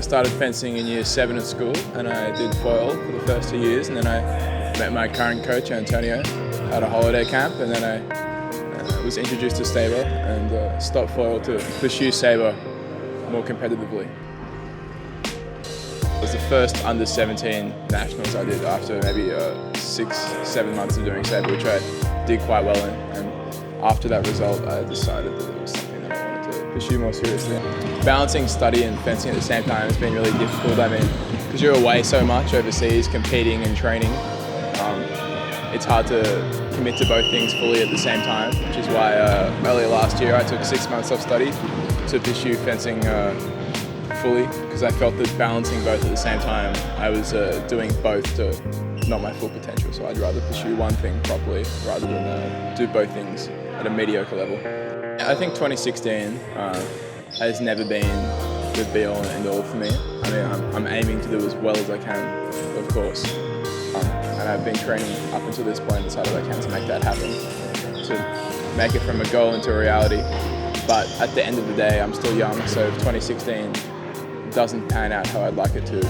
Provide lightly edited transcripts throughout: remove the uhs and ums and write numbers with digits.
started fencing in year 7 at school, and I did foil for the first 2 years, and then I met my current coach, Antonio, at a holiday camp, and then I was introduced to sabre and stopped foil to pursue sabre more competitively. It was the first under 17 nationals I did after maybe 6-7 months of doing sabre, which I did quite well in, and after that result I decided that it was something that I wanted to pursue more seriously. Balancing study and fencing at the same time has been really difficult. I mean, because you're away so much overseas competing and training, it's hard to commit to both things fully at the same time, which is why earlier last year I took 6 months off study to pursue fencing fully, because I felt that balancing both at the same time, I was doing both to not my full potential, so I'd rather pursue one thing properly rather than do both things at a mediocre level. I think 2016 has never been the be-all and end-all for me. I mean, I'm aiming to do as well as I can, of course, and I've been training up until this point as hard as I can to make that happen, to make it from a goal into a reality. But at the end of the day, I'm still young, so if 2016 doesn't pan out how I'd like it to,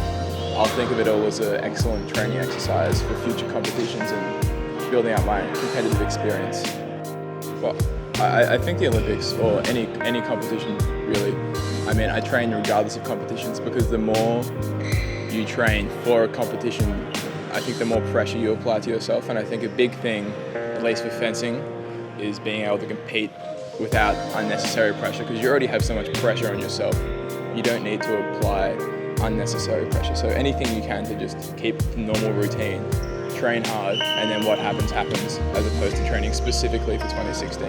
I'll think of it all as an excellent training exercise for future competitions and building up my competitive experience. Well, I think the Olympics, or any competition really, I mean, I train regardless of competitions, because the more you train for a competition, I think the more pressure you apply to yourself. And I think a big thing, at least for fencing, is being able to compete without unnecessary pressure, because you already have so much pressure on yourself. You don't need to apply unnecessary pressure. So anything you can to just keep the normal routine, train hard, and then what happens, happens, as opposed to training specifically for 2016.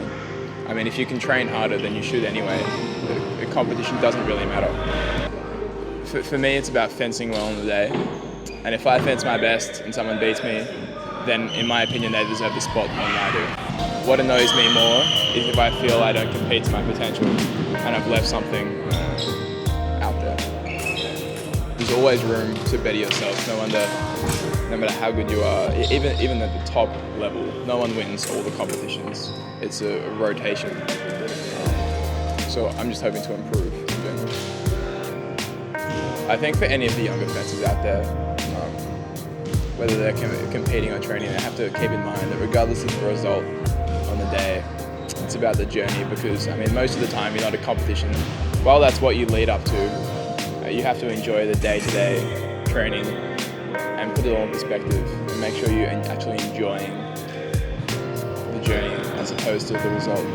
I mean, if you can train harder than you should anyway, the competition doesn't really matter. For me, it's about fencing well on the day. And if I fence my best and someone beats me, then in my opinion, they deserve the spot more than I do. What annoys me more is if I feel I don't compete to my potential and I've left something out there. There's always room to better yourself, no matter how good you are. Even at the top level, no one wins all the competitions. It's a rotation. So I'm just hoping to improve in general. I think for any of the younger fencers out there, whether they're competing or training, they have to keep in mind that regardless of the result on the day, it's about the journey, because I mean, most of the time you're not a competition. While that's what you lead up to, you have to enjoy the day-to-day training and put it all in perspective and make sure you're actually enjoying the journey as opposed to the result.